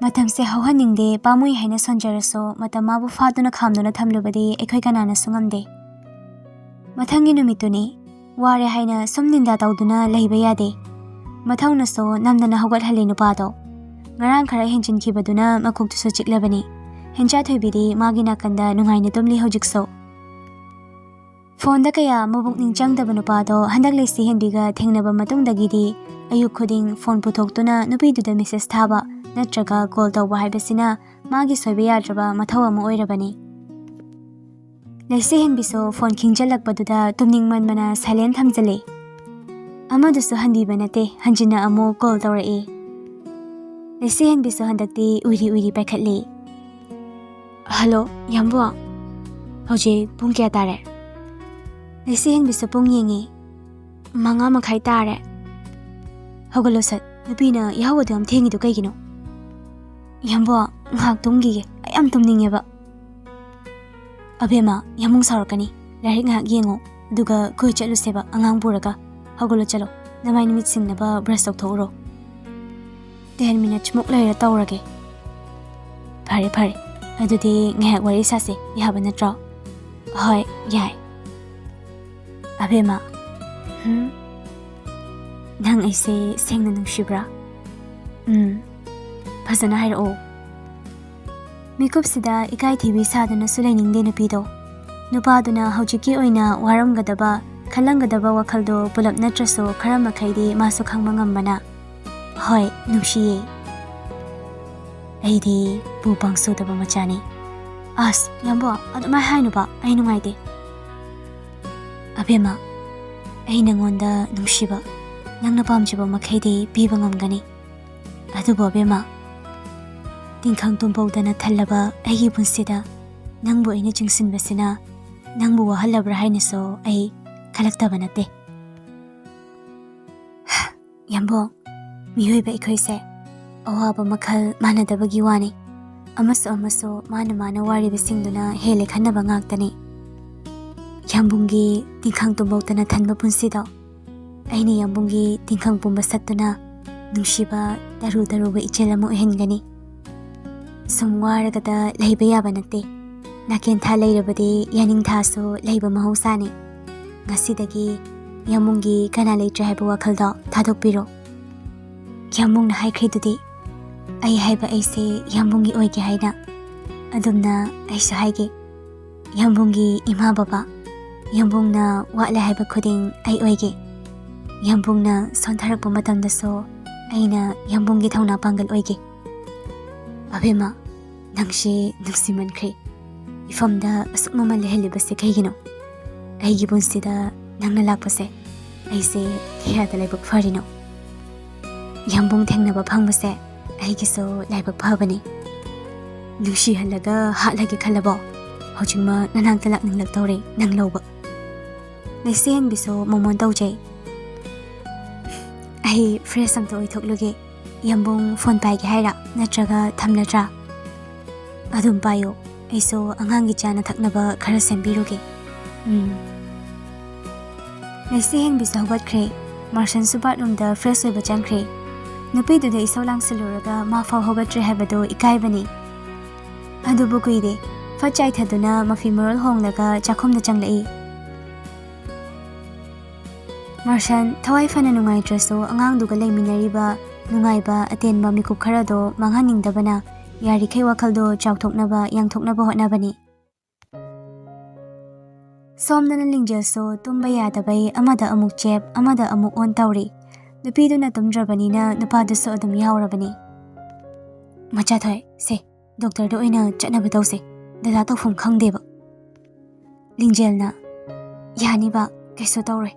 ꯃꯇꯝꯁꯦ ꯍꯧꯍꯟꯅꯤꯡꯗꯦ ꯄꯥꯝꯃꯨꯏ ꯍꯥꯏꯅ ꯁꯣꯟꯖꯔꯁꯨ ꯃꯇꯝ ꯃꯥꯕꯨ ꯐꯥꯗꯨꯅ ꯈꯥꯝꯗꯨꯅ ꯊꯝꯂꯨꯕꯗꯤ ꯑꯩꯈꯣꯏ ꯀꯅꯥꯅꯁꯨ ꯉꯝꯗꯦ꯫ ꯃꯊꯪꯒꯤ ꯅꯨꯃꯤꯠꯇꯨꯅꯤ ꯋꯥꯔꯦ ꯍꯥꯏꯅ ꯁꯨꯝ ꯅꯤꯟꯗꯥ ꯇꯧꯗꯨꯅ ꯂꯩꯕ ꯌꯥꯗꯦ꯫ ꯃꯊꯧꯅꯁꯨ ꯅꯝꯗꯅ ꯍꯧꯒꯠꯍꯜꯂꯤ ꯅꯨꯄꯥꯗꯣ꯫ ꯉꯔꯥꯡ ꯈꯔ ꯍꯦꯟꯖꯤꯟꯈꯤꯕꯗꯨꯅ ꯃꯀꯣꯛꯇꯨꯁꯨ ꯆꯤꯛꯂꯕꯅꯤ꯫ ꯍꯦꯟꯆꯥꯊꯣꯏꯕꯤꯗꯤ ꯃꯥꯒꯤ ꯅꯥꯀꯟꯗ ꯅꯨꯡꯉꯥꯏꯅ ꯇꯨꯝꯂꯤ ꯍꯧꯖꯤꯛꯁꯨ꯫ ꯐꯣꯟꯗ ꯀꯌꯥ ꯃꯕꯨꯛꯅꯤꯡ ꯆꯪꯗꯕ ꯅꯨꯄꯥꯗꯣ ꯍꯟꯗꯛ ꯂꯩꯁꯤ ꯍꯦꯟꯕꯤꯒ ꯊꯦꯡꯅꯕ ꯃꯇꯨꯡꯗꯒꯤꯗꯤ ꯑꯌꯨꯛ ꯈꯨꯗꯤꯡ ꯐꯣꯟ ꯄꯨꯊꯣꯛꯇꯨꯅ ꯅꯨꯄꯤꯗꯨꯗ ꯃꯦꯁꯦꯖ ꯊꯥꯕ ꯅꯠꯇ꯭ꯔꯒ ꯀꯣꯜ ꯇꯧꯕ ꯍꯥꯏꯕꯁꯤꯅ ꯃꯥꯒꯤ ꯁꯣꯏꯕ ꯌꯥꯗ꯭ꯔꯕ ꯃꯊꯧ ꯑꯃ ꯑꯣꯏꯔꯕꯅꯤ꯫ ꯂꯩꯁꯤ ꯍꯦꯟꯕꯤꯁꯨ ꯐꯣꯟ ꯈꯤꯡꯖꯤꯜꯂꯛꯄꯗꯨꯗ ꯇꯨꯝꯅꯤꯡꯃꯟꯕꯅ ꯁꯥꯏꯂꯦꯟ ꯊꯝꯖꯤꯜꯂꯤ꯫ ꯑꯃꯗꯨꯁꯨ ꯍꯟꯕꯤꯕ ꯅꯠꯇꯦ, ꯍꯟꯖꯤꯟꯅ ꯑꯃꯨꯛ ꯀꯣꯜ ꯇꯧꯔꯛꯏ꯫ ꯂꯩꯁꯤ ꯍꯦꯟꯕꯤꯁꯨ ꯍꯟꯗꯛꯇꯤ ꯎꯏꯔꯤ ꯎꯏꯔꯤ ꯄꯥꯏꯈꯠꯂꯤ꯫ ꯍꯜꯂꯣ ꯌꯥꯝꯕꯨ, ꯍꯧꯖꯤꯛ ꯄꯨꯡ ꯀꯌꯥ ꯇꯥꯔꯦ? ꯂꯩꯁꯤ ꯍꯦꯟꯕꯤꯁꯨ ꯄꯨꯡ ꯌꯦꯡꯉꯤ꯫ 5:30 ꯇꯥꯔꯦ꯫ ꯍꯧꯒꯠꯂꯣ ꯁꯠ, ꯅꯨꯄꯤꯅ ꯌꯥꯍꯧꯒꯗꯨ ꯌꯥꯝ ꯊꯦꯡꯉꯤꯗꯨ ꯀꯩꯒꯤꯅꯣ? ꯌꯥꯝꯕꯨ, ꯉꯥꯏꯍꯥꯛ ꯇꯨꯝꯈꯤꯒꯦ, ꯑꯩ ꯌꯥꯝ ꯇꯨꯝꯅꯤꯡꯉꯦꯕ꯫ ꯑꯕꯦꯝꯃ, ꯌꯥꯝꯕꯨꯡ ꯁꯥꯎꯔꯛꯀꯅꯤ꯫ ꯂꯥꯏꯔꯤꯛ ꯉꯥꯏꯍꯥꯛ ꯌꯦꯡꯉꯣ, ꯑꯗꯨꯒ ꯀꯣꯏ ꯆꯠꯂꯨꯁꯦꯕ ꯑꯉꯥꯡ ꯄꯨꯔꯒ꯫ ꯍꯧꯒꯠꯂꯣ ꯆꯠꯂꯣ, ꯅꯃꯥꯏ ꯅꯨꯃꯤꯠ ꯁꯤꯡꯅꯕ ꯕ꯭ꯔꯁ ꯇꯧꯊꯣꯛꯎꯔꯣ꯫ 10 ꯃꯤꯅꯠꯁꯃꯨꯛ ꯂꯩꯔ ꯇꯧꯔꯒꯦ꯫ ꯐꯔꯦ ꯐꯔꯦ, ꯑꯗꯨꯗꯤ ꯉꯥꯏꯍꯥꯛ ꯋꯥꯔꯤ ꯁꯥꯁꯦ ꯌꯥꯕ ꯅꯠꯇ꯭ꯔꯣ? ꯍꯣꯏ ꯌꯥꯏ꯫ ꯑꯕꯦꯝꯃ, ꯅꯪ ꯑꯩꯁꯦ ꯁꯦꯡꯅ ꯅꯨꯡꯁꯤꯕ꯭ꯔꯥ? ꯐꯖꯅ ꯍꯥꯏꯔꯛꯑꯣ꯫ ꯃꯤꯀꯨꯞꯁꯤꯗ ꯏꯀꯥꯏꯊꯤꯕꯤ ꯁꯥꯗꯨꯅꯁꯨ ꯂꯩꯅꯤꯡꯗꯦ ꯅꯨꯄꯤꯗꯣ꯫ ꯅꯨꯄꯥꯗꯨꯅ ꯍꯧꯖꯤꯛꯀꯤ ꯑꯣꯏꯅ ꯋꯥꯔꯝꯒꯗꯕ ꯈꯜꯂꯝꯒꯗꯕ ꯋꯥꯈꯜꯗꯣ ꯄꯨꯂꯞ ꯅꯠꯇ꯭ꯔꯁꯨ ꯈꯔ ꯃꯈꯩꯗꯤ ꯃꯥꯁꯨ ꯈꯪꯕ ꯉꯝꯕꯅ ꯍꯣꯏ ꯅꯨꯡꯁꯤꯌꯦ꯫ ꯑꯩꯗꯤ ꯄꯨ ꯄꯥꯡꯁꯨꯗꯕ ꯃꯆꯥꯅꯤ꯫ ꯑꯁ ꯌꯥꯝꯕꯨ, ꯑꯗꯨꯃꯥꯏ ꯍꯥꯏꯅꯨꯕ, ꯑꯩ ꯅꯨꯡꯉꯥꯏꯇꯦ꯫ ꯑꯕꯦꯝꯃ, ꯑꯩ ꯅꯪꯉꯣꯟꯗ ꯅꯨꯡꯁꯤꯕ, ꯅꯪꯅ ꯄꯥꯝꯖꯕ ꯃꯈꯩꯗꯤ ꯄꯤꯕ ꯉꯝꯒꯅꯤ꯫ ꯑꯗꯨꯕꯨ ꯑꯕꯦꯝꯃ, ꯇꯤꯡꯈꯪ ꯇꯨꯝꯕꯧꯗꯅ ꯊꯜꯂꯕ ꯑꯩꯒꯤ ꯄꯨꯟꯁꯤꯗ ꯅꯪꯕꯨ ꯑꯩꯅ ꯆꯤꯡꯁꯤꯟꯕꯁꯤꯅ ꯅꯪꯕꯨ ꯋꯥꯍꯜꯂꯕ꯭ꯔꯥ ꯍꯥꯏꯅꯁꯨ ꯑꯩ ꯈꯜꯂꯛꯇꯕ ꯅꯠꯇꯦ꯫ ꯌꯥꯝꯕꯨ, ꯃꯤꯑꯣꯏꯕ ꯑꯩꯈꯣꯏꯁꯦ ꯑꯋꯥꯕ ꯃꯈꯜ ꯃꯥꯟꯅꯗꯕꯒꯤ ꯋꯥꯅꯤ꯫ ꯑꯃꯁꯨ ꯃꯥꯅ ꯋꯥꯔꯤꯕꯁꯤꯡꯗꯨꯅ ꯍꯦꯜꯂꯦ ꯈꯟꯅꯕ ꯉꯥꯛꯇꯅꯤ꯫ ꯌꯥꯝꯕꯨꯡꯒꯤ ꯇꯤꯡꯈꯪ ꯇꯨꯝꯕꯧꯗꯅ ꯊꯟꯕ ꯄꯨꯟꯁꯤꯗꯣ ꯑꯩꯅ ꯌꯥꯝꯕꯨꯡꯒꯤ ꯇꯤꯡꯈꯪ ꯄꯨꯝꯕ ꯁꯠꯇꯨꯅ ꯅꯨꯡꯁꯤꯕ ꯇꯔꯨ ꯇꯔꯨꯕ ꯏꯆꯦꯜ ꯑꯃ ꯑꯣꯏꯍꯟꯒꯅꯤ꯫ ꯁꯨꯝ ꯋꯥꯔꯒꯗ ꯂꯩꯕ ꯌꯥꯕ ꯅꯠꯇꯦ꯫ ꯅꯥꯀꯦꯟꯊꯥ ꯂꯩꯔꯕꯗꯤ ꯌꯥꯅꯤꯡꯊꯥꯁꯨ ꯂꯩꯕ ꯃꯍꯧꯁꯥꯅꯤ꯫ ꯉꯁꯤꯗꯒꯤ ꯌꯥꯝꯕꯨꯡꯒꯤ ꯀꯅꯥ ꯂꯩꯇ꯭ꯔꯦ ꯍꯥꯏꯕ ꯋꯥꯈꯜꯗꯣ ꯊꯥꯗꯣꯛꯄꯤꯔꯣ꯫ ꯌꯥꯝꯕꯨꯡꯅ ꯍꯥꯏꯈ꯭ꯔꯤꯗꯨꯗꯤ ꯑꯩ ꯍꯥꯏꯕ ꯑꯩꯁꯦ ꯌꯥꯝꯕꯨꯡꯒꯤ ꯑꯣꯏꯒꯦ ꯍꯥꯏꯅ꯫ ꯑꯗꯨꯝꯅ ꯑꯩꯁꯨ ꯍꯥꯏꯒꯦ, ꯌꯥꯝꯕꯨꯡꯒꯤ ꯏꯃꯥ ꯕꯕꯥ, ꯌꯥꯝꯕꯨꯡꯅ ꯋꯥꯠꯂꯦ ꯍꯥꯏꯕ ꯈꯨꯗꯤꯡ ꯑꯩ ꯑꯣꯏꯒꯦ꯫ ꯌꯥꯝꯕꯨꯡꯅ ꯁꯣꯟꯊꯔꯛꯄ ꯃꯇꯝꯗꯁꯨ ꯑꯩꯅ ꯌꯥꯝꯕꯨꯡꯒꯤ ꯊꯧꯅꯥ ꯄꯥꯡꯒꯜ ꯑꯣꯏꯒꯦ꯫ ꯑꯕꯦꯝꯃ, ꯅꯪꯁꯤ ꯅꯨꯡꯁꯤꯃꯟꯈ꯭ꯔꯦ꯫ ꯏꯐꯝꯗ ꯑꯁꯨꯛ ꯃꯃꯜ ꯂꯩꯍꯜꯂꯤꯕꯁꯦ ꯀꯩꯒꯤꯅꯣ? ꯑꯩꯒꯤ ꯄꯨꯟꯁꯤꯗ ꯅꯪꯅ ꯂꯥꯛꯄꯁꯦ ꯑꯩꯁꯦ ꯀꯌꯥꯗ ꯂꯥꯏꯕꯛ ꯐꯔꯤꯅꯣ? ꯌꯥꯝꯕꯨꯡ ꯊꯦꯡꯅꯕ ꯐꯪꯕꯁꯦ ꯑꯩꯒꯤꯁꯨ ꯂꯥꯏꯕꯛ ꯐꯕꯅꯤ꯫ ꯅꯨꯡꯁꯤꯍꯜꯂꯒ ꯍꯥꯠꯂꯒꯦ ꯈꯜꯂꯕꯣ? ꯍꯧꯖꯤꯛꯃꯛ ꯅꯅꯥꯛꯇ ꯂꯥꯛꯅꯤꯡꯂꯛꯇꯧꯔꯦ ꯅꯪ ꯂꯧꯕ꯫ ꯂꯩꯁꯤ ꯍꯦꯟꯕꯤꯁꯨ ꯃꯣꯃꯣꯟ ꯇꯧꯖꯩ꯫ ꯑꯩ ꯐ꯭ꯔꯦꯁ ꯑꯝꯇ ꯑꯣꯏꯊꯣꯛꯂꯨꯒꯦ꯫ ꯌꯥꯝꯕꯨꯡ ꯐꯣꯟ ꯄꯥꯏꯒꯦ ꯍꯥꯏꯔ ꯅꯠꯇ꯭ꯔꯒ ꯊꯝꯂꯗ꯭ꯔꯥ? ꯑꯗꯨꯝ ꯄꯥꯏꯌꯣ, ꯑꯩꯁꯨ ꯑꯉꯥꯡꯒꯤ ꯆꯥꯅ ꯊꯛꯅꯕ ꯈꯔ ꯁꯦꯝꯕꯤꯔꯨꯒꯦ꯫ ꯂꯩꯁꯤ ꯍꯦꯟꯕꯤꯁꯨ ꯍꯧꯒꯠꯈ꯭ꯔꯦ꯫ ꯃꯥꯔꯁꯟꯁꯨ ꯕꯥꯠꯔꯨꯝꯗ ꯐ꯭ꯔꯦꯁ ꯑꯣꯏꯕ ꯆꯪꯈ꯭ꯔꯦ꯫ ꯅꯨꯄꯤꯗꯨꯗ ꯏꯁꯧ ꯂꯥꯡꯁꯤꯜꯂꯨꯔꯒ ꯃꯥꯐꯥꯎ ꯍꯧꯒꯠꯇ꯭ꯔꯦ ꯍꯥꯏꯕꯗꯣ ꯏꯀꯥꯏꯕꯅꯤ꯫ ꯑꯗꯨꯕꯨ ꯀꯨꯏꯗꯦ, ꯐꯠ ꯆꯥꯏꯊꯗꯨꯅ ꯃꯐꯤ ꯃꯔꯣꯜ ꯍꯣꯡꯂꯒ ꯆꯥꯛꯈꯨꯝꯗ ꯆꯪꯂꯛꯏ꯫ ꯃꯥꯔꯁꯟ ꯊꯋꯥꯏ ꯐꯅ ꯅꯨꯡꯉꯥꯏꯇ꯭ꯔꯁꯨ ꯑꯉꯥꯡꯗꯨꯒ ꯂꯩꯃꯤꯟꯅꯔꯤꯕ ꯅꯨꯡꯉꯥꯏꯕ ꯑꯇꯦꯟꯕ ꯃꯤꯀꯨꯞ ꯈꯔꯗꯣ ꯃꯥꯡꯍꯟꯅꯤꯡꯗꯕꯅ ꯌꯥꯔꯤꯈꯩ ꯋꯥꯈꯜꯗꯣ ꯆꯥꯎꯊꯣꯛꯅꯕ ꯌꯥꯡꯊꯣꯛꯅꯕ ꯍꯣꯠꯅꯕꯅꯤ꯫ ꯁꯣꯝꯗꯅ ꯂꯤꯡꯖꯦꯜꯁꯨ ꯇꯨꯝꯕ ꯌꯥꯗꯕꯩ ꯑꯃꯗ ꯑꯃꯨꯛ ꯆꯦꯞ ꯑꯃꯗ ꯑꯃꯨꯛ ꯑꯣꯟ ꯇꯧꯔꯤ꯫ ꯅꯨꯄꯤꯗꯨꯅ ꯇꯨꯝꯗ꯭ꯔꯕꯅꯤꯅ ꯅꯨꯄꯥꯗꯨꯁꯨ ꯑꯗꯨꯝ ꯌꯥꯎꯔꯕꯅꯤ꯫ ꯃꯆꯥꯊꯣꯏ, ꯁꯦ ꯗꯣꯛꯇꯔꯗ ꯑꯣꯏꯅ ꯆꯠꯅꯕ ꯇꯧꯁꯦ, ꯗꯗꯥ ꯇꯧꯐꯝ ꯈꯪꯗꯦꯕ꯫ ꯂꯤꯡꯖꯦꯜꯅ ꯌꯥꯅꯤꯕ, ꯀꯩꯁꯨ ꯇꯧꯔꯣꯏ,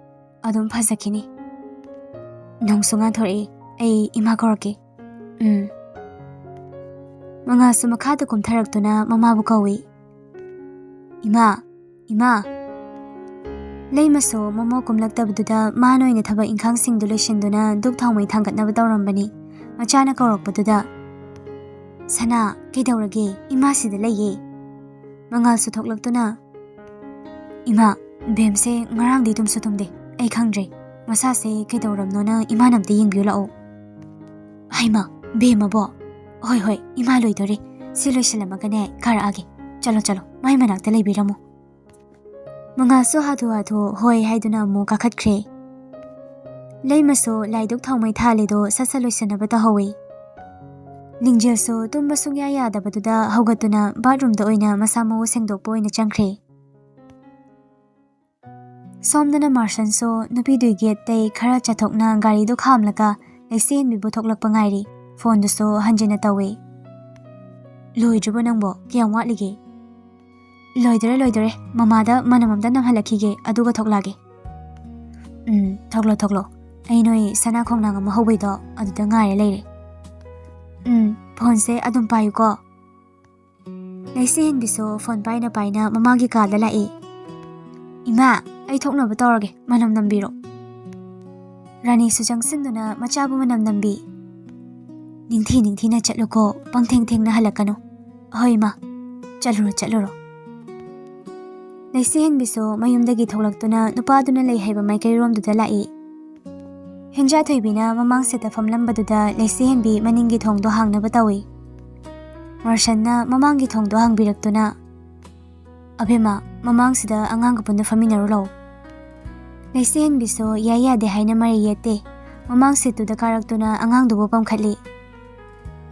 ꯑꯗꯨꯝ ꯐꯖꯈꯤꯅꯤ꯫ ꯅꯣꯡꯁꯨ ꯉꯥꯟꯊꯣꯔꯛꯏ, ꯑꯩ ꯏꯃꯥ ꯀꯧꯔꯛꯀꯦ꯫ ꯃꯉꯥꯜꯁꯨ ꯃꯈꯥꯗ ꯀꯨꯝꯊꯔꯛꯇꯨꯅ ꯃꯃꯥꯕꯨ ꯀꯧꯏ꯫ ꯏꯃꯥ, ꯏꯃꯥ꯫ ꯂꯩꯃꯁꯨ ꯃꯃꯧ ꯀꯨꯝꯂꯛꯇꯕꯗꯨꯗ ꯃꯥꯅ ꯑꯣꯏꯅ ꯊꯕꯛ ꯏꯪꯈꯥꯡꯁꯤꯡꯗꯨ ꯂꯣꯏꯁꯤꯟꯗꯨꯅ ꯗꯨꯛ ꯊꯥꯎꯃꯩ ꯊꯥꯡꯒꯠꯅꯕ ꯇꯧꯔꯝꯕꯅꯤ꯫ ꯃꯆꯥꯅ ꯀꯧꯔꯛꯄꯗꯨꯗ ꯁꯅꯥ, ꯀꯩꯗꯧꯔꯒꯦ? ꯏꯃꯥꯁꯤꯗ ꯂꯩꯌꯦ꯫ ꯃꯉꯥꯜꯁꯨ ꯊꯣꯛꯂꯛꯇꯨꯅ ꯏꯃꯥ, ꯕꯦꯝꯁꯦ ꯉꯔꯥꯡꯗꯤ ꯇꯨꯝꯁꯨ ꯇꯨꯝꯗꯦ, ꯑꯩ ꯈꯪꯗ꯭ꯔꯦ, ꯃꯁꯥꯁꯦ ꯀꯩꯗꯧꯔꯕꯅꯣꯅ ꯏꯃꯥꯅ ꯑꯝꯇ ꯌꯦꯡꯕꯤꯌꯨ ꯂꯥꯛꯑꯣ꯫ ꯍꯩꯃꯥ, ꯕꯦꯝꯃꯕꯣ? ꯍꯣꯏ ꯍꯣꯏ ꯏꯃꯥ ꯂꯣꯏꯗꯣꯔꯦ ꯁꯤ ꯂꯣꯏꯁꯤꯜꯂꯝꯃꯒꯅꯦ ꯀꯥꯔꯛꯑꯒꯦ ꯆꯠꯂꯣ ꯃꯥꯏ ꯃꯅꯥꯛꯇ ꯂꯩꯕꯤꯔꯝꯃꯣ ꯃꯉꯥꯜꯁꯨ ꯍꯥꯊꯨ ꯍꯣꯏ ꯍꯥꯏꯗꯨꯅ ꯑꯃꯨꯛ ꯀꯥꯈꯠꯈ꯭ꯔꯦ ꯂꯩꯃꯁꯨ ꯂꯥꯏꯗꯨꯛ ꯊꯥꯎꯃꯩ ꯊꯥꯜꯂꯤꯗꯣ ꯁꯠ ꯂꯣꯏꯁꯤꯟꯅꯕ ꯇꯧꯍꯧꯏ ꯂꯤꯡꯖꯦꯜꯁꯨ ꯇꯨꯝꯕ ꯁꯨꯡꯌꯥ ꯌꯥꯗꯕꯗꯨꯗ ꯍꯧꯒꯠꯇꯨꯅ ꯕꯥꯠꯔꯨꯝꯗ ꯑꯣꯏꯅ ꯃꯁꯥ ꯃꯎ ꯁꯦꯡꯗꯣꯛꯄ ꯑꯣꯏꯅ ꯆꯪꯈ꯭ꯔꯦ ꯁꯣꯝꯗꯅ ꯃꯥꯔꯁꯟꯁꯨ ꯅꯨꯄꯤꯗꯨꯒꯤ ꯒꯦꯠꯇꯩ ꯈꯔ ꯆꯠꯊꯣꯛꯅ ꯒꯥꯔꯤꯗꯨ ꯈꯥꯝꯂꯒ ꯂꯩꯁꯦꯟꯕꯤꯕꯨ ꯊꯣꯛꯂꯛꯄ ꯉꯥꯏꯔꯤ ꯐꯣꯟꯗꯨꯁꯨ ꯍꯟꯖꯤꯟꯅ ꯇꯧꯏ ꯂꯣꯏꯗ꯭ꯔꯤꯕꯣ ꯅꯪꯕꯣ ꯀꯌꯥꯝ ꯋꯥꯠꯂꯤꯒꯦ ꯂꯣꯏꯗꯣꯔꯦ ꯃꯃꯥꯗ ꯃꯅꯝ ꯑꯝꯇ ꯅꯝꯍꯜꯂꯛꯈꯤꯒꯦ ꯑꯗꯨꯒ ꯊꯣꯛꯂꯛꯑꯒꯦ ꯊꯣꯛꯂꯣ ꯑꯩ ꯅꯣꯏ ꯁꯅꯥ ꯈꯣꯡꯅꯥꯡ ꯑꯃ ꯍꯧꯕꯩꯗꯣ ꯑꯗꯨꯗ ꯉꯥꯏꯔ ꯂꯩꯔꯦ ꯐꯣꯟꯁꯦ ꯑꯗꯨꯝ ꯄꯥꯏꯌꯨꯀꯣ ꯂꯩꯁꯦꯟꯕꯤꯁꯨ ꯐꯣꯟ ꯄꯥꯏꯅ ꯃꯃꯥꯒꯤ ꯀꯥꯗ ꯂꯥꯛꯏ ꯏꯃꯥ ꯑꯩ ꯊꯣꯛꯅꯕ ꯇꯧꯔꯒꯦ ꯃꯅꯝ ꯅꯝꯕꯤꯔꯣ ꯔꯥꯅꯤꯁꯨ ꯆꯪꯁꯤꯟꯗꯨꯅ ꯃꯆꯥꯕꯨ ꯃꯅꯝ ꯅꯝꯕꯤ ꯅꯤꯡꯊꯤꯅ ꯆꯠꯂꯨꯀꯣ ꯄꯪꯊꯦꯡꯅ ꯍꯜꯂꯛꯀꯅꯨ ꯍꯣꯏ ꯏꯃꯥ ꯆꯠꯂꯨꯔꯣ ꯂꯩꯁꯦꯟꯕꯤꯁꯨ ꯃꯌꯨꯝꯗꯒꯤ ꯊꯣꯛꯂꯛꯇꯨꯅ ꯅꯨꯄꯥꯗꯨꯅ ꯂꯩ ꯍꯥꯏꯕ ꯃꯥꯏꯀꯩꯔꯣꯝꯗꯨꯗ ꯂꯥꯛꯏ ꯍꯦꯟꯖꯥꯊꯣꯏꯕꯤꯅ ꯃꯃꯥꯡꯁꯤꯗ ꯐꯝꯂꯝꯕꯗꯨꯗ ꯂꯩꯁꯦꯟꯕꯤ ꯃꯅꯤꯡꯒꯤ ꯊꯣꯡꯗꯣ ꯍꯥꯡꯅꯕ ꯇꯧꯏ ꯃꯥꯔꯁꯟꯅ ꯃꯃꯥꯡꯒꯤ ꯊꯣꯡꯗꯣ ꯍꯥꯡꯕꯤꯔꯛꯇꯨꯅ ꯑꯕꯦꯝꯃ ꯃꯃꯥꯡꯁꯤꯗ ꯑꯉꯥꯡꯒ ꯄꯨꯟꯅ ꯐꯝꯃꯤꯟꯅꯔꯨ ꯂꯥꯎ ꯂꯩꯁꯦꯟꯕꯤꯁꯨ ꯌꯥꯗꯦ ꯍꯥꯏꯅ ꯃꯔꯩ ꯌꯦꯠꯇꯦ ꯃꯃꯥꯡ ꯁꯤꯠꯇꯨꯗ ꯀꯥꯔꯛꯇꯨꯅ ꯑꯉꯥꯡꯗꯨꯕꯨ ꯄꯝꯈꯠꯂꯤ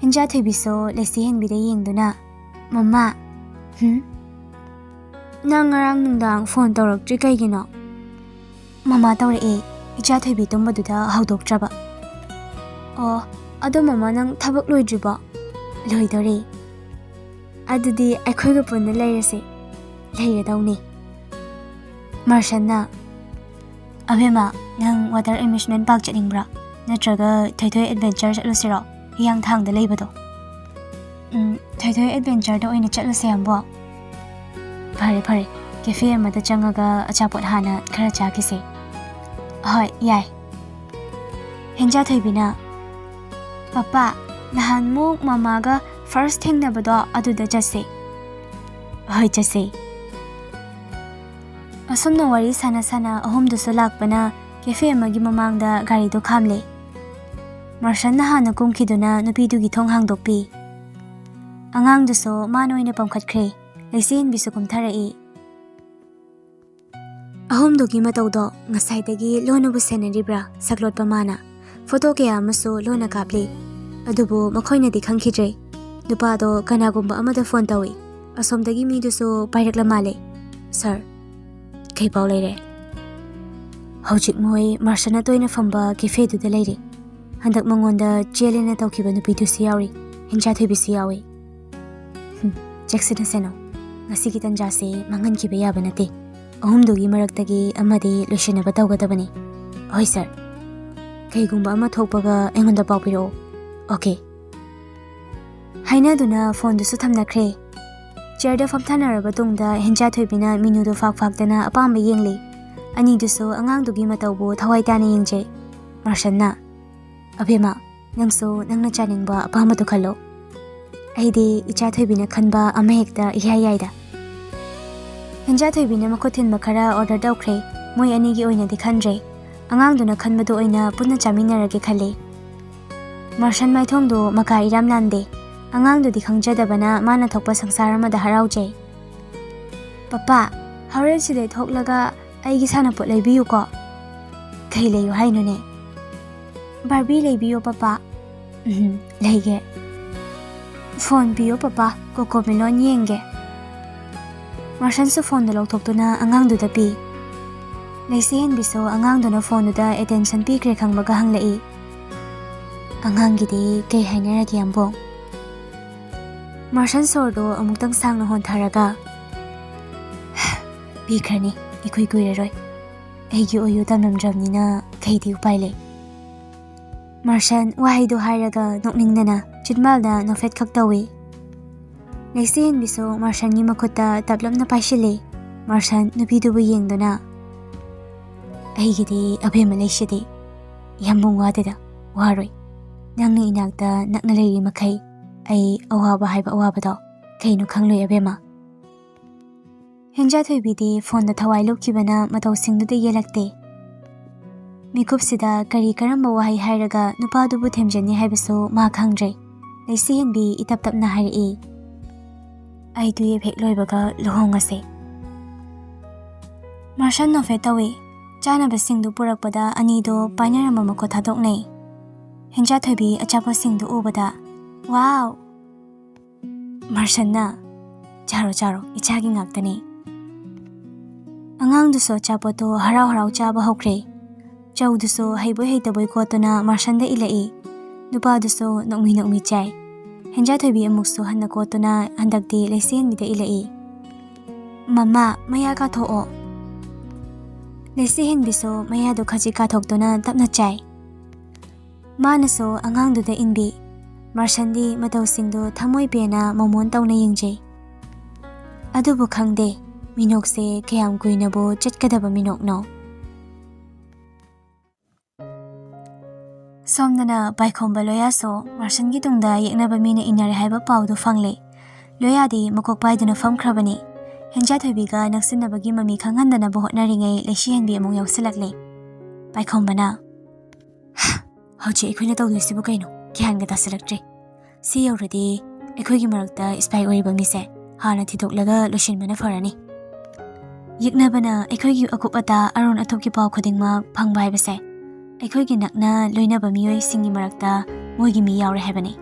ꯍꯦꯟꯖꯥꯊꯣꯏꯕꯤꯁꯨ ꯂꯩꯁꯦꯟꯕꯤꯗ ꯌꯦꯡꯗꯨꯅ ꯃꯃꯥ ꯅꯪ ꯉꯔꯥꯡ ꯅꯨꯡꯗꯥꯡ ꯐꯣꯟ ꯇꯧꯔꯛꯇ꯭ꯔꯤ ꯀꯩꯒꯤꯅꯣ ꯃꯃꯥ ꯇꯧꯔꯛꯑꯦ ꯏꯆꯥꯊꯣꯏꯕꯤ ꯇꯨꯝꯕꯗꯨꯗ ꯍꯧꯗꯣꯛꯇ꯭ꯔꯕ ꯑꯣ ꯑꯗꯣ ꯃꯃꯥ ꯅꯪ ꯊꯕꯛ ꯂꯣꯏꯗ꯭ꯔꯤꯕꯣ ꯂꯣꯏꯗꯣꯔꯦ ꯑꯗꯨꯗꯤ ꯑꯩꯈꯣꯏꯒ ꯄꯨꯟꯅ ꯂꯩꯔꯁꯦ ꯂꯩꯔꯗꯧꯅꯤ ꯃꯥꯔꯁꯟꯅ ꯑꯕꯦꯝꯃ ꯅꯪ ꯋꯥꯇꯔ ꯑꯦꯃ꯭ꯌꯨꯁꯃꯦꯟ ꯄꯥꯔꯛ ꯆꯠꯅꯤꯡꯕ꯭ꯔꯥ ꯅꯠꯇ꯭ꯔꯒ ꯊꯣꯏꯊꯣꯏ ꯑꯦꯗꯚꯦꯟꯆꯔ ꯆꯠꯂꯨꯁꯤꯔꯣ ꯍꯤꯌꯥꯡꯊꯥꯡꯗ ꯂꯩꯕꯗꯣ ꯊꯣꯏꯊꯣꯏ ꯑꯦꯗꯚꯦꯟꯆꯔꯗ ꯑꯣꯏꯅ ꯆꯠꯂꯨꯁꯦ ꯑꯝꯕꯣ ꯐꯔꯦ ꯀꯦꯐꯦ ꯑꯃꯗ ꯆꯪꯉꯒ ꯑꯆꯥꯄꯣꯠ ꯍꯥꯟꯅ ꯈꯔ ꯆꯥꯈꯤꯁꯦ ꯍꯣꯏ ꯌꯥꯏ ꯍꯦꯟꯖꯥꯊꯣꯏꯕꯤꯅ ꯄꯄꯥ ꯅꯍꯥꯟꯃꯨꯛ ꯃꯃꯥꯒ ꯐꯥꯔꯁ ꯊꯦꯡꯅꯕꯗꯣ ꯑꯗꯨꯗ ꯆꯠꯁꯦ ꯍꯣꯏ ꯆꯠꯁꯦ ꯑꯁꯨꯝꯅ ꯋꯥꯔꯤ ꯁꯥꯟꯅ ꯑꯍꯨꯝꯗꯨꯁꯨ ꯂꯥꯛꯄꯅ ꯀꯦꯐꯦ ꯑꯃꯒꯤ ꯃꯃꯥꯡꯗ ꯒꯥꯔꯤꯗꯣ ꯈꯥꯝꯂꯦ ꯃꯥꯔꯁꯟꯅ ꯍꯥꯟꯅ ꯀꯨꯝꯈꯤꯗꯨꯅ ꯅꯨꯄꯤꯗꯨꯒꯤ ꯊꯣꯡ ꯍꯥꯡꯗꯣꯛꯄꯤ ꯑꯉꯥꯡꯗꯨꯁꯨ ꯃꯥꯅ ꯑꯣꯏꯅ ꯄꯝꯈꯠꯈ꯭ꯔꯦ ꯂꯩꯁꯦꯟꯕꯤꯁꯨ ꯀꯨꯝꯊꯔꯛꯏ ꯑꯍꯨꯝꯗꯨꯒꯤ ꯃꯇꯧꯗꯣ ꯉꯁꯥꯏꯗꯒꯤ ꯂꯣꯟꯅꯕꯨ ꯁꯦꯟꯅꯔꯤꯕ꯭ꯔꯥ ꯁꯛꯂꯣꯠꯄ ꯃꯥꯅ ꯐꯣꯇꯣ ꯀꯌꯥ ꯑꯃꯁꯨ ꯂꯣꯟꯅ ꯀꯥꯞꯂꯤ ꯑꯗꯨꯕꯨ ꯃꯈꯣꯏꯅꯗꯤ ꯈꯪꯈꯤꯗ꯭ꯔꯦ ꯅꯨꯄꯥꯗꯣ ꯀꯅꯥꯒꯨꯝꯕ ꯑꯃꯗ ꯐꯣꯟ ꯇꯧꯏ ꯑꯁꯣꯝꯗꯒꯤ ꯃꯤꯗꯨꯁꯨ ꯄꯥꯏꯔꯛꯂ ꯃꯥꯜꯂꯦ ꯁꯥꯔ ꯀꯩ ꯄꯥꯎ ꯂꯩꯔꯦ ꯍꯧꯖꯤꯛ ꯃꯣꯏ ꯃꯥꯔꯁꯟꯅ ꯇꯣꯏꯅ ꯐꯝꯕ ꯀꯦꯐꯦꯗꯨꯗ ꯂꯩꯔꯦ ꯍꯟꯗꯛ ꯃꯉꯣꯟꯗ ꯆꯦꯜꯂꯦꯅ ꯇꯧꯈꯤꯕ ꯅꯨꯄꯤꯗꯨꯁꯨ ꯌꯥꯎꯔꯤ ꯍꯦꯟꯖꯥꯊꯣꯏꯕꯤꯁꯨ ꯌꯥꯎꯏ ꯆꯦꯛꯁꯤꯟꯅꯁꯦꯅꯣ ꯉꯁꯤꯒꯤ ꯇꯟꯖꯥꯁꯦ ꯃꯥꯡꯍꯟꯈꯤꯕ ꯌꯥꯕ ꯅꯠꯇꯦ ꯑꯍꯨꯝꯗꯨꯒꯤ ꯃꯔꯛꯇꯒꯤ ꯑꯃꯗꯤ ꯂꯣꯏꯁꯤꯟꯅꯕ ꯇꯧꯒꯗꯕꯅꯤ ꯍꯣꯏ ꯁꯥꯔ ꯀꯩꯒꯨꯝꯕ ꯑꯃ ꯊꯣꯛꯄꯒ ꯑꯩꯉꯣꯟꯗ ꯄꯥꯎ ꯄꯤꯔꯛꯑꯣ ꯑꯣꯀꯦ ꯍꯥꯏꯅꯗꯨꯅ ꯐꯣꯟꯗꯨꯁꯨ ꯊꯝꯅꯈ꯭ꯔꯦ ꯆꯤꯌꯔꯗ ꯐꯝꯊꯅꯔꯕ ꯇꯨꯡꯗ ꯍꯦꯟꯖꯥꯊꯣꯏꯕꯤꯅ ꯃꯤꯅꯨꯗꯨ ꯐꯥꯛꯇꯅ ꯑꯄꯥꯝꯕ ꯌꯦꯡꯂꯤ ꯑꯅꯤꯗꯨꯁꯨ ꯑꯉꯥꯡꯗꯨꯒꯤ ꯃꯇꯧꯕꯨ ꯊꯋꯥꯏ ꯇꯥꯅ ꯌꯦꯡꯖꯩ ꯃꯥꯔꯁꯟꯅ ꯑꯕꯦꯝꯃ ꯅꯪꯁꯨ ꯅꯪꯅ ꯆꯥꯅꯤꯡꯕ ꯑꯄꯥꯝꯕꯗꯨ ꯈꯜꯂꯣ ꯑꯩꯗꯤ ꯏꯆꯥꯊꯣꯏꯕꯤꯅ ꯈꯟꯕ ꯑꯃꯍꯦꯛꯇ ꯏꯌꯥꯏꯗ ꯍꯦꯟꯖꯥꯊꯣꯏꯕꯤꯅ ꯃꯈꯨꯠ ꯊꯤꯟꯕ ꯈꯔ ꯑꯣꯔꯗꯔ ꯇꯧꯈ꯭ꯔꯦ ꯃꯣꯏ ꯑꯅꯤꯒꯤ ꯑꯣꯏꯅꯗꯤ ꯈꯟꯗ꯭ꯔꯦ ꯑꯉꯥꯡꯗꯨꯅ ꯈꯟꯕꯗꯨ ꯑꯣꯏꯅ ꯄꯨꯟꯅ ꯆꯥꯃꯤꯟꯅꯔꯒꯦ ꯈꯜꯂꯤ ꯃꯥꯔꯁꯟ ꯃꯥꯏꯊꯣꯡꯗꯨ ꯃꯀꯥ ꯏꯔꯥꯝ ꯂꯥꯟꯗꯦ ꯑꯉꯥꯡꯗꯨꯗꯤ ꯈꯪꯖꯗꯕꯅ ꯃꯥꯅ ꯊꯣꯛꯄ ꯁꯪꯁꯥꯔ ꯑꯃꯗ ꯍꯔꯥꯎꯖꯩ ꯄꯄꯥ ꯍꯣꯔꯦꯟ ꯁꯤꯗꯩ ꯊꯣꯛꯂꯒ ꯑꯩꯒꯤ ꯁꯥꯟꯅꯄꯣꯠ ꯂꯩꯕꯤꯌꯨꯀꯣ ꯀꯩ ꯂꯩꯌꯨ ꯍꯥꯏꯅꯣꯅꯦ ꯕꯥꯔꯕꯤ ꯂꯩꯕꯤꯌꯣ ꯄꯄꯥ ꯂꯩꯒꯦ ꯐꯣꯟ ꯄꯤꯌꯣ ꯄꯄꯥ ꯀꯣꯀꯣꯃꯦꯂꯣꯟ ꯌꯦꯡꯒꯦ ꯃꯥꯔꯁꯟꯁꯨ ꯐꯣꯟꯗꯣ ꯂꯧꯊꯣꯛꯇꯨꯅ ꯑꯉꯥꯡꯗꯨꯗ ꯄꯤ ꯂꯩꯁꯦꯟꯕꯤꯁꯨ ꯑꯉꯥꯡꯗꯨꯅ ꯐꯣꯟꯗꯨꯗ ꯑꯦꯇꯦꯟꯁꯟ ꯄꯤꯈ꯭ꯔꯦ ꯈꯪꯕꯒ ꯍꯪꯂꯛꯏ ꯑꯉꯥꯡꯒꯤꯗꯤ ꯀꯩ ꯍꯥꯏꯅꯔꯒꯦ ꯑꯝꯕꯣꯡ ꯃꯥꯔꯁꯟ ꯁꯣꯔꯗꯣ ꯑꯃꯨꯛꯇꯪ ꯁꯥꯡꯅ ꯍꯣꯟꯊꯔꯒ ꯄꯤꯈ꯭ꯔꯅꯤ ꯏꯀꯨꯏ ꯀꯨꯏꯔꯔꯣꯏ ꯑꯩꯒꯤ ꯑꯣꯏꯌꯨ ꯇꯝꯂꯝꯗ꯭ꯔꯕꯅꯤꯅ ꯀꯩꯗꯤ ꯎꯄꯥꯏ ꯂꯩ ꯃꯥꯔꯁꯟ ꯋꯥꯍꯩꯗꯣ ꯍꯥꯏꯔꯒ ꯅꯣꯛꯅꯤꯡꯗꯅ ꯆꯤꯟꯕꯥꯜꯗ ꯅꯣꯐꯦꯠ ꯈꯛ ꯇꯧꯏ ꯂꯩꯁꯦꯟꯕꯤꯁꯨ ꯃꯥꯔꯁꯟꯒꯤ ꯃꯈꯨꯠꯇ ꯇꯞꯂꯞꯅ ꯄꯥꯏꯁꯤꯜꯂꯤ ꯃꯥꯔꯁꯟ ꯅꯨꯄꯤꯗꯨꯕꯨ ꯌꯦꯡꯗꯨꯅ ꯑꯩꯒꯤꯗꯤ ꯑꯕꯦꯝꯃ ꯂꯩꯁꯤꯗꯤ ꯌꯥꯝꯕꯨꯡ ꯋꯥꯗꯦꯗ ꯋꯥꯔꯣꯏ ꯅꯪꯅ ꯏꯅꯥꯛꯇ ꯅꯛꯅ ꯂꯩꯔꯤ ꯃꯈꯩ ꯑꯩ ꯑꯋꯥꯕ ꯍꯥꯏꯕ ꯑꯋꯥꯕꯗꯣ ꯀꯩꯅꯣ ꯈꯪꯂꯣꯏ ꯑꯕꯦꯝꯃ ꯍꯦꯟꯖꯥꯊꯣꯏꯕꯤꯗꯤ ꯐꯣꯟꯗ ꯊꯋꯥꯏ ꯂꯨꯞꯈꯤꯕꯅ ꯃꯇꯧꯁꯤꯡꯗꯨꯗ ꯌꯦꯜꯂꯛꯇꯦ ꯃꯤꯀꯨꯞꯁꯤꯗ ꯀꯔꯝꯕ ꯋꯥꯍꯩ ꯍꯥꯏꯔꯒ ꯅꯨꯄꯥꯗꯨꯕꯨ ꯊꯦꯝꯖꯅꯤ ꯍꯥꯏꯕꯁꯨ ꯃꯥ ꯈꯪꯗ꯭ꯔꯦ ꯂꯩꯁꯤꯍꯦꯟꯕꯤ ꯏꯇꯞ ꯇꯞꯅ ꯍꯥꯏꯔꯛꯏ, ꯑꯩ ꯇꯨꯌꯦꯞ ꯍꯦꯛ ꯂꯣꯏꯕꯒ ꯂꯨꯍꯣꯡꯉꯁꯦ꯫ ꯃꯥꯔꯁꯜ ꯅꯣꯐꯦꯠ ꯇꯧꯏ꯫ ꯆꯥꯅꯕꯁꯤꯡꯗꯨ ꯄꯨꯔꯛꯄꯗ ꯑꯅꯤꯗꯣ ꯄꯥꯏꯅꯔꯝꯕ ꯃꯈꯨꯠ ꯊꯥꯗꯣꯛꯅꯩ꯫ ꯍꯦꯟꯖꯥꯊꯣꯏꯕꯤ ꯑꯆꯥꯄꯣꯠꯁꯤꯡꯗꯨ ꯎꯕꯗ, ꯋꯥꯎ! ꯃꯥꯔꯁꯜꯅ, ꯆꯥꯔꯣ ꯆꯥꯔꯣ, ꯏꯆꯥꯒꯤ ꯉꯥꯛꯇꯅꯤ꯫ ꯑꯉꯥꯡꯗꯨꯁꯨ ꯑꯆꯥꯄꯣꯠꯇꯣ ꯍꯔꯥꯎ ꯍꯔꯥꯎ ꯆꯥꯕ ꯍꯧꯈ꯭ꯔꯦ꯫ ꯆꯧꯗꯨꯁꯨ ꯍꯩꯕꯣꯏ ꯍꯩꯇꯕꯣꯏ ꯀꯣꯠꯇꯨꯅ ꯃꯥꯔꯁꯜꯗ ꯏꯜꯂꯛꯏ꯫ ꯅꯨꯄꯥꯗꯨꯁꯨ ꯅꯣꯛꯃꯤ ꯅꯣꯛꯃꯤ ꯆꯥꯏ꯫ ꯍꯦꯟꯖꯥꯊꯣꯏꯕꯤ ꯑꯃꯨꯛꯁꯨ ꯍꯟꯅ ꯀꯣꯠꯇꯨꯅ ꯍꯟꯗꯛꯇꯤ ꯂꯩꯁꯤꯍꯦꯟꯕꯤꯗ ꯏꯜꯂꯛꯏ꯫ ꯃꯃꯥ, ꯃꯌꯥ ꯀꯥꯊꯣꯛꯑꯣ꯫ ꯂꯩꯁꯤꯍꯦꯟꯕꯤꯁꯨ ꯃꯌꯥꯗꯨ ꯈꯖꯤꯛ ꯀꯥꯊꯣꯛꯇꯨꯅ ꯇꯞꯅ ꯆꯥꯏ꯫ ꯃꯥꯅꯁꯨ ꯑꯉꯥꯡꯗꯨꯗ ꯏꯟꯕꯤ꯫ ꯃꯥꯔꯁꯜꯗꯤ ꯃꯇꯧꯁꯤꯡꯗꯨ ꯊꯃꯣꯏ ꯄꯦꯟꯅ ꯃꯣꯃꯣꯟ ꯇꯧꯅ ꯌꯦꯡꯖꯩ꯫ ꯑꯗꯨꯕꯨ ꯈꯪꯗꯦ, ꯃꯤꯅꯣꯛꯁꯦ ꯀꯌꯥꯝ ꯀꯨꯏꯅꯕꯨ ꯆꯠꯀꯗꯕ ꯃꯤꯅꯣꯛꯅꯣ꯫ ꯁꯣꯝꯗꯅ ꯄꯥꯏꯈꯣꯝꯕ ꯂꯣꯌꯥꯁꯨ ꯃꯥꯔꯁꯜꯒꯤ ꯇꯨꯡꯗ ꯌꯦꯛꯅꯕ ꯃꯤꯅ ꯏꯟꯅꯔꯦ ꯍꯥꯏꯕ ꯄꯥꯎꯗꯨ ꯐꯪꯂꯦ꯫ ꯂꯣꯌꯥꯗꯤ ꯃꯀꯣꯛ ꯄꯥꯏꯗꯨꯅ ꯐꯝꯈ꯭ꯔꯕꯅꯤ꯫ ꯍꯦꯟꯖꯥꯊꯣꯏꯕꯤꯒ ꯅꯛꯁꯤꯟꯅꯕꯒꯤ ꯃꯃꯤ ꯈꯪꯍꯟꯗꯅꯕ ꯍꯣꯠꯅꯔꯤꯉꯩ ꯂꯩꯁꯤꯍꯦꯟꯕꯤ ꯑꯃꯨꯛ ꯌꯥꯎꯁꯤꯜꯂꯛꯂꯦ꯫ ꯄꯥꯏꯈꯣꯝꯕꯅ, ꯍꯧꯖꯤꯛ ꯑꯩꯈꯣꯏꯅ ꯇꯧꯗꯣꯏꯁꯤꯕꯨ ꯀꯩꯅꯣ? ꯒ꯭ꯌꯥꯟꯒ ꯇꯥꯁꯤꯜꯂꯛꯇ꯭ꯔꯦ꯫ ꯁꯤ ꯌꯧꯔꯗꯤ ꯑꯩꯈꯣꯏꯒꯤ ꯃꯔꯛꯇ ꯁ꯭ꯄꯥꯏ ꯑꯣꯏꯔꯤꯕ ꯃꯤꯁꯦ ꯍꯥꯟꯅ ꯊꯤꯗꯣꯛꯂꯒ ꯂꯣꯏꯁꯤꯟꯕꯅ ꯐꯔꯅꯤ꯫ ꯌꯦꯛꯅꯕꯅ ꯑꯩꯈꯣꯏꯒꯤ ꯑꯀꯨꯞ ꯑꯇꯥ ꯑꯔꯣꯟ ꯑꯊꯨꯞꯀꯤ ꯄꯥꯎ ꯈꯨꯗꯤꯡꯃꯛ ꯐꯪꯕ ꯍꯥꯏꯕꯁꯦ ꯑꯩꯈꯣꯏꯒꯤ ꯅꯛꯅ ꯂꯣꯏꯅꯕ ꯃꯤꯑꯣꯏꯁꯤꯡꯒꯤ ꯃꯔꯛꯇ ꯃꯣꯏꯒꯤ ꯃꯤ ꯌꯥꯎꯔꯦ ꯍꯥꯏꯕꯅꯤ꯫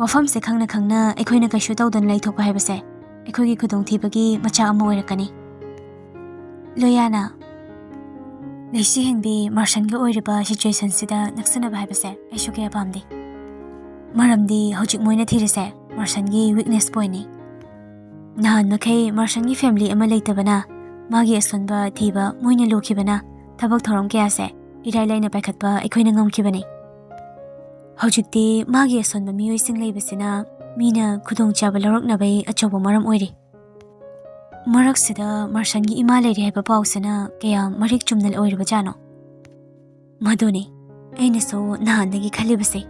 ꯋꯥꯐꯝꯁꯦ ꯈꯪꯅ ꯈꯪꯅ ꯑꯩꯈꯣꯏꯅ ꯀꯩꯁꯨ ꯇꯧꯗꯅ ꯂꯩꯊꯣꯛꯄ ꯍꯥꯏꯕꯁꯦ ꯑꯩꯈꯣꯏꯒꯤ ꯈꯨꯗꯣꯡꯊꯤꯕꯒꯤ ꯃꯆꯥꯛ ꯑꯃ ꯑꯣꯏꯔꯛꯀꯅꯤ꯫ ꯂꯣꯌꯥꯅ, ꯂꯩꯁꯤꯍꯦꯟꯕꯤ ꯃꯥꯔꯁꯜꯒ ꯑꯣꯏꯔꯤꯕ ꯁꯤꯆꯨꯌꯦꯁꯟꯁꯤꯗ ꯅꯛꯁꯤꯟꯅꯕ ꯍꯥꯏꯕꯁꯦ ꯑꯩꯁꯨ ꯀꯌꯥ ꯄꯥꯝꯗꯦ꯫ ꯃꯔꯝꯗꯤ ꯍꯧꯖꯤꯛ ꯃꯣꯏꯅ ꯊꯤꯔꯤꯁꯦ ꯃꯥꯔꯁꯜꯒꯤ ꯋꯤꯛꯅꯦꯁ ꯄꯣꯏꯟꯠꯅꯤ꯫ ꯅꯍꯥꯟ ꯃꯈꯩ ꯃꯥꯔꯁꯜꯒꯤ ꯐꯦꯃꯤꯂꯤ ꯑꯃ ꯂꯩꯇꯕꯅ, ꯃꯥꯒꯤ ꯑꯁꯣꯟꯕ ꯊꯤꯕ ꯃꯣꯏꯅ ꯂꯨꯈꯤꯕꯅ ꯊꯕꯛ ꯊꯧꯔꯝ ꯀꯌꯥꯁꯦ ꯏꯔꯥꯏ ꯂꯥꯏꯅ ꯄꯥꯏꯈꯠꯄ ꯑꯩꯈꯣꯏꯅ ꯉꯝꯈꯤꯕꯅꯤ꯫ ꯍꯧꯖꯤꯛꯇꯤ ꯃꯥꯒꯤ ꯑꯁꯣꯟꯕ ꯃꯤꯑꯣꯏꯁꯤꯡ ꯂꯩꯕꯁꯤꯅ ꯃꯤꯅ ꯈꯨꯗꯣꯡꯆꯥꯕ ꯂꯧꯔꯛꯅꯕꯩ ꯑꯆꯧꯕ ꯃꯔꯝ ꯑꯣꯏꯔꯤ꯫ ꯃꯔꯛꯁꯤꯗ ꯃꯥꯔꯁꯜꯒꯤ ꯏꯃꯥ ꯂꯩꯔꯤ ꯍꯥꯏꯕ ꯄꯥꯎꯁꯤꯅ ꯀꯌꯥꯝ ꯃꯔꯤꯛ ꯆꯨꯝꯅ ꯑꯣꯏꯔꯤꯕꯖꯥꯠꯅꯣ? ꯃꯗꯨꯅꯤ ꯑꯩꯅꯁꯨ ꯅꯍꯥꯟꯗꯒꯤ ꯈꯜꯂꯤꯕꯁꯦ꯫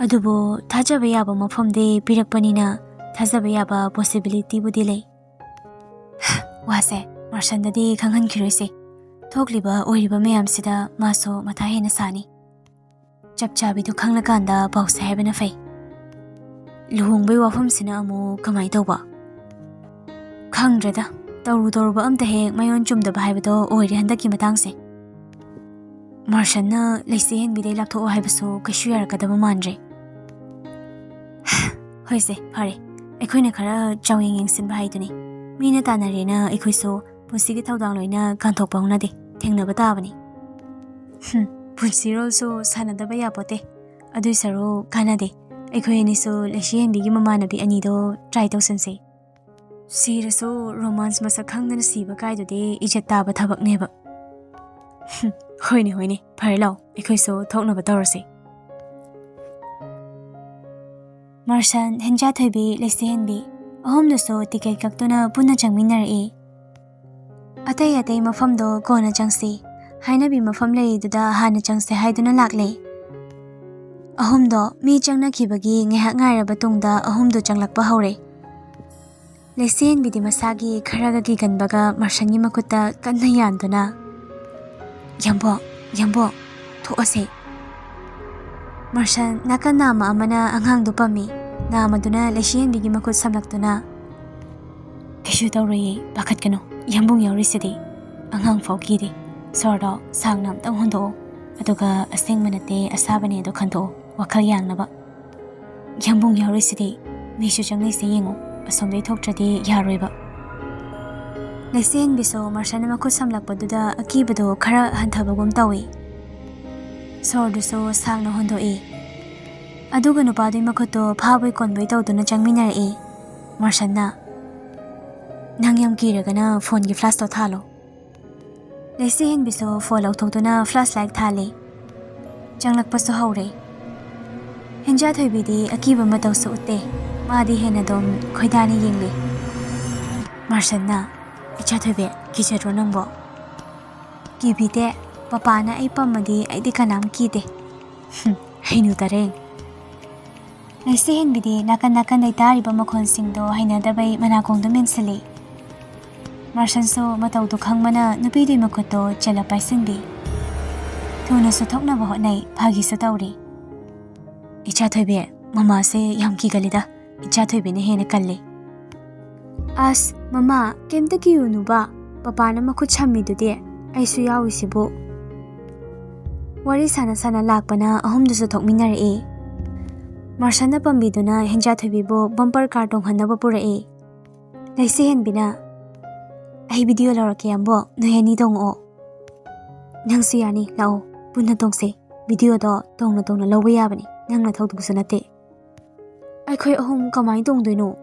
ꯑꯗꯨꯕꯨ ꯊꯥꯖꯕ ꯌꯥꯕ ꯃꯐꯝꯗꯤ ꯄꯤꯔꯛꯄꯅꯤꯅ ꯊꯥꯖꯕ ꯌꯥꯕ ꯄꯣꯁꯤꯕꯤꯂꯤꯇꯤꯕꯨꯗꯤ ꯂꯩ꯫ ꯋꯥꯁꯦ ꯃꯥꯔꯁꯜꯗꯗꯤ ꯈꯪꯍꯟꯈꯤꯔꯣꯏꯁꯦ꯫ ꯊꯣꯛꯂꯤꯕ ꯑꯣꯏꯔꯤꯕ ꯃꯌꯥꯝꯁꯤꯗ ꯃꯥꯁꯨ ꯃꯊꯥ ꯍꯦꯟꯅ ꯁꯥꯅꯤ꯫ ꯆꯞ ꯆꯥꯕꯤꯗꯨ ꯈꯪꯂꯀꯥꯟꯗ ꯄꯥꯎꯁꯦ ꯍꯥꯏꯕꯅ ꯐꯩ꯫ ꯂꯨꯍꯣꯡꯕꯩ ꯋꯥꯐꯝꯁꯤꯅ ꯑꯃꯨꯛ ꯀꯃꯥꯏ ꯇꯧꯕ? ꯈꯪꯗ꯭ꯔꯦꯗ, ꯇꯧꯔꯨꯕ ꯑꯝꯇ ꯍꯦꯛ ꯃꯌꯣꯟ ꯆꯨꯝꯗꯕ ꯍꯥꯏꯕꯗꯣ ꯑꯣꯏꯔꯦ ꯍꯟꯗꯛꯀꯤ ꯃꯇꯥꯡꯁꯦ꯫ ꯃꯥꯔꯁꯜꯅ ꯂꯩꯁꯤꯍꯦꯟꯕꯤꯗꯩ ꯂꯥꯞꯊꯣꯛꯑꯣ ꯍꯥꯏꯕꯁꯨ ꯀꯩꯁꯨ ꯌꯥꯔꯛꯀꯗꯕ ꯃꯥꯟꯗ꯭ꯔꯦ꯫ ꯍꯣꯏꯁꯦ, ꯐꯔꯦ, ꯑꯩꯈꯣꯏꯅ ꯈꯔ ꯆꯥꯎꯌꯦꯡ ꯌꯦꯡꯁꯤꯟꯕ ꯍꯥꯏꯗꯨꯅꯤ꯫ ꯃꯤꯅ ꯇꯥꯟꯅꯔꯦꯅ ꯑꯩꯈꯣꯏꯁꯨ ꯄꯨꯟꯁꯤꯒꯤ ꯊꯧꯗꯥꯡ ꯂꯣꯏꯅ ꯀꯥꯟꯊꯣꯛꯄ ꯍꯧꯅꯗꯦ, ꯊꯦꯡꯅꯕ ꯇꯥꯕꯅꯤ꯫ ꯄꯨꯟꯁꯤꯔꯣꯜꯁꯨ ꯁꯥꯟꯅꯗꯕ ꯌꯥꯄꯣꯠꯇꯦ꯫ ꯑꯗꯨꯏ ꯁꯔꯨꯛ ꯀꯥꯟꯅꯗꯦ, ꯑꯩꯈꯣꯏ ꯑꯅꯤꯁꯨ ꯂꯩꯁꯤꯍꯦꯟꯕꯤꯒꯤ ꯃꯃꯥꯟꯅꯕꯤ ꯑꯅꯤꯗꯣ ꯇ꯭ꯔꯥꯏ ꯇꯧꯁꯟꯁꯦ꯫ ꯁꯤꯔꯁꯨ ꯔꯣꯃꯥꯟꯁ ꯃꯁꯛ ꯈꯪꯗꯅ ꯁꯤꯕ ꯀꯥꯏꯗꯨꯗꯤ ꯏꯖꯠ ꯇꯥꯕ ꯊꯕꯛꯅꯦꯕ꯫ ꯍꯣꯏꯅꯦ ꯍꯣꯏꯅꯦ, ꯐꯔꯦ ꯂꯥꯎ, ꯑꯩꯈꯣꯏꯁꯨ ꯊꯣꯛꯅꯕ ꯇꯧꯔꯁꯦ꯫ ꯃꯥꯔꯁꯜ, ꯍꯦꯟꯖꯥꯊꯣꯏꯕꯤ, ꯂꯩꯁꯤꯍꯦꯟꯕꯤ ꯑꯍꯨꯝꯗꯨꯁꯨ ꯇꯤꯀꯦꯠ ꯀꯛꯇꯨꯅ ꯄꯨꯟꯅ ꯆꯪꯃꯤꯟꯅꯔꯛꯏ꯫ ꯑꯇꯩ ꯑꯇꯩ ꯃꯐꯝꯗꯣ ꯀꯣꯟꯅ ꯆꯪꯁꯤ, ꯍꯥꯏꯅꯕꯤ ꯃꯐꯝ ꯂꯩꯔꯤꯗꯨꯗ ꯍꯥꯟꯅ ꯆꯪꯁꯦ ꯍꯥꯏꯗꯨꯅ ꯂꯥꯛꯂꯦ꯫ ꯑꯍꯨꯝꯗꯣ ꯃꯤ ꯆꯪꯅꯈꯤꯕꯒꯤ ꯉꯥꯏꯍꯥꯛ ꯉꯥꯏꯔꯕ ꯇꯨꯡꯗ ꯑꯍꯨꯝꯗꯣ ꯆꯪꯂꯛꯄ ꯍꯧꯔꯦ꯫ ꯂꯩꯁꯤꯍꯦꯟꯕꯤꯗꯤ ꯃꯁꯥꯒꯤ ꯈꯔꯒ ꯀꯤꯒꯟꯕꯒ ꯃꯥꯔꯁꯜꯒꯤ ꯃꯈꯨꯠꯇ ꯀꯟꯅ ꯌꯥꯟꯗꯨꯅ, ꯌꯥꯝꯕꯣ, ꯌꯥꯝꯕꯣ, ꯊꯣꯛꯑꯁꯦ꯫ ꯃꯥꯔꯁꯜ ꯅꯥꯀꯟ ꯅꯥꯝꯃ ꯑꯃꯅ ꯑꯉꯥꯡꯗꯨ ꯄꯝꯃꯤ꯫ ꯅꯥꯝꯃꯗꯨꯅ ꯂꯩꯁꯤꯍꯦꯟꯕꯤꯒꯤ ꯃꯈꯨꯠ ꯁꯝꯂꯛꯇꯨꯅ, ꯀꯩꯁꯨ ꯇꯧꯔꯣꯏꯌꯦ, ꯄꯥꯈꯠꯀꯅꯨ, ꯌꯥꯝꯕꯨꯡ ꯌꯥꯎꯔꯤꯁꯤꯗꯤ꯫ ꯑꯉꯥꯡ ꯐꯥꯎ ꯀꯤꯗꯦ꯫ ꯁꯣꯔꯗꯣ ꯁꯥꯡꯅ ꯑꯝꯇꯪ ꯍꯣꯟꯗꯣꯛꯑꯣ, ꯑꯗꯨꯒ ꯑꯁꯦꯡꯕ ꯅꯠꯇꯦ ꯑꯁꯥꯕꯅꯦ ꯑꯗꯣ ꯈꯟꯗꯣꯛꯑꯣ, ꯋꯥꯈꯜ ꯌꯥꯡꯅꯕ꯫ ꯌꯥꯝꯕꯨꯡ ꯌꯥꯎꯔꯤꯁꯤꯗꯤ, ꯃꯤꯁꯨ ꯆꯪꯅꯩꯁꯦ ꯌꯦꯡꯉꯣ, ꯑꯁꯣꯝꯗꯩ ꯊꯣꯛꯇ꯭ꯔꯗꯤ ꯌꯥꯔꯣꯏꯕ꯫ ꯂꯩꯁꯤꯍꯦꯟꯕꯤꯁꯨ ꯃꯥꯔꯁꯜꯅ ꯃꯈꯨꯠ ꯁꯝꯂꯛꯄꯗꯨꯗ ꯑꯀꯤꯕꯗꯣ ꯈꯔ ꯍꯟꯊꯕꯒꯨꯝ ꯇꯧꯏ꯫ ꯁꯣꯔꯗꯨꯁꯨ ꯁꯥꯡꯅ ꯍꯣꯟꯗꯣꯛꯏ꯫ ꯑꯗꯨꯒ ꯅꯨꯄꯥꯗꯨꯒꯤ ꯃꯈꯨꯠꯇꯣ ꯐꯥꯕꯣꯏ ꯀꯣꯟꯕꯣꯏ ꯇꯧꯗꯨꯅ ꯆꯪꯃꯤꯟꯅꯔꯛꯏ꯫ ꯃꯥꯔꯁꯜꯅ, ꯅꯪ ꯌꯥꯝ ꯀꯤꯔꯒꯅ ꯐꯣꯟꯒꯤ ꯐ꯭ꯂꯥꯁꯇꯣ ꯊꯥꯜꯂꯣ꯫ ꯂꯩꯁꯤꯍꯦꯟꯕꯤꯁꯨ ꯐꯣꯟ ꯂꯧꯊꯣꯛꯇꯨꯅ ꯐ꯭ꯂꯥꯁ ꯂꯥꯏꯠ ꯊꯥꯜꯂꯤ꯫ ꯆꯪꯂꯛꯄꯁꯨ ꯍꯧꯔꯦ꯫ ꯍꯦꯟꯖꯥꯊꯣꯏꯕꯤꯗꯤ ꯑꯀꯤꯕ ꯃꯇꯧꯁꯨ ꯎꯠꯇꯦ, ꯃꯥꯗꯤ ꯍꯦꯟꯅ ꯑꯗꯨꯝ ꯈꯣꯏꯗꯥꯅ ꯌꯦꯡꯂꯤ꯫ ꯃꯥꯔꯁꯜꯅ, ꯏꯆꯥꯊꯣꯏꯕꯤ, ꯀꯤꯖꯗ꯭ꯔꯣ ꯅꯪꯕꯣ? ꯀꯤꯕꯤꯗꯦ, ꯄꯄꯥꯅ ꯑꯩ ꯄꯝꯃꯗꯤ ꯑꯩꯗꯤ ꯀꯅꯥꯝ ꯀꯤꯗꯦ꯫ ꯍꯩꯅꯨ ꯇꯔꯦꯡ꯫ ꯂꯩꯁꯤꯍꯦꯟꯕꯤꯗꯤ ꯅꯥꯀꯟ ꯅꯥꯀꯟꯗꯩ ꯇꯥꯔꯤꯕ ꯃꯈꯣꯟꯁꯤꯡꯗꯣ ꯍꯩꯅꯗꯕꯩ ꯃꯅꯥꯀꯣꯡꯗ ꯃꯦꯟꯁꯤꯜꯂꯤ꯫ ꯃꯥꯔꯁꯜꯁꯨ ꯃꯇꯧꯗꯨ ꯈꯪꯕꯅ ꯅꯨꯄꯤꯗꯨꯒꯤ ꯃꯈꯨꯠꯇꯣ ꯆꯦꯜꯂ ꯄꯥꯏꯁꯤꯟꯕꯤ꯫ ꯊꯨꯅꯁꯨ ꯊꯣꯛꯅꯕ ꯍꯣꯠꯅꯩ, ꯐꯥꯒꯤꯁꯨ ꯇꯧꯔꯤ꯫ Icha Thoibi, Mama se yam kigalida. Icha Thoibi ne hena kalli. As, Mama, kemta kiyunu ba? Papa na makut chamidudi. Aisu yawisibu. Wari sana sana lakpana ahumdusu thokminare. Marshana pambiduna Hinja Thoibibu bumper car tonghanaba purae. Laisi henbina. Ai video laurake ambo noyani dongo. Nangsu yani lao punna tongse video do tongna lawa yabani nangna thawdusu nate. Aikhoi ahum kamai tongdoino.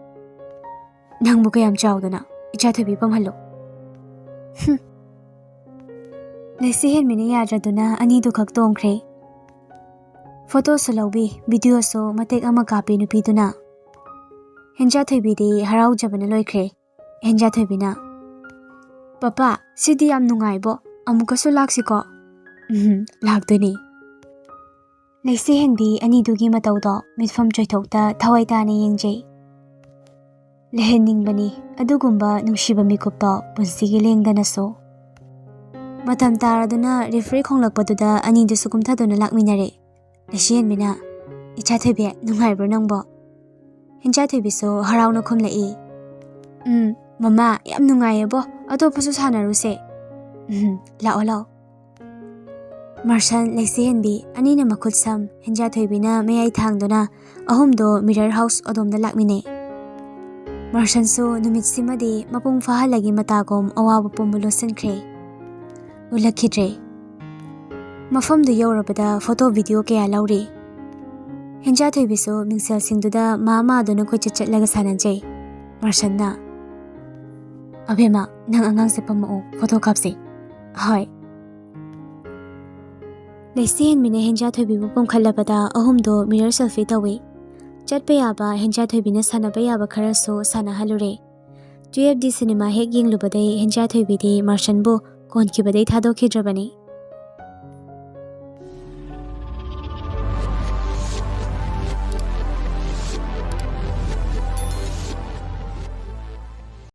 Nangbu kayam chawdana Icha Thoibi pamhallo. Laisi henmini yadraduna ani du khak tongkhre. Photo so laubi video so matek ama kapi nupiduna. Hinja Thoibi di harau jabana loikhre. Hinja Thoibi na. Papa, sidi yam nungaibo. Amukaso laksiko. Lakdoni. Laisi henbi ani dugi matawdo mitfam choithokta thawai tana yengjay. Lehening bani adugumba nungshiba mikupto punsigi lengdana so. Matam taraduna refree khonglakpaduda ani du sukumthaduna lakminare. Laisi henbina Icha Thoibi nungaibro nangbo. Hinja Thoibi so harauna khumlai. Mama yam nungayebo atopasu sanaruse. Lao lao. Marshan Laisi henbi anina makut sam Hinja Thoibi na mayai thangduna ahumdo mirror house odomda lakmine. Marshan so numit simadi mapung fahalagi matagom awabu pumbulo sankre. Ulakhidre. Mafam du yaurabada photo video kaya lauri. Hinja Thoibi so mingsel singduda mama aduna koi chachatlaga sananjay. Marshan na. Abema nang angang se pamao photo kapsi. Hai. Laisi henbina Hinja Thoibi bupum khalabada ahumdo mirror selfie tawi. Chatpa yaba Hinja Thoibi na sanaba yaba kharaso sanahalure. 12D cinema hek yenglubadai Hinja Thoibi di Marshan bu konkibadai thadokhidrabani.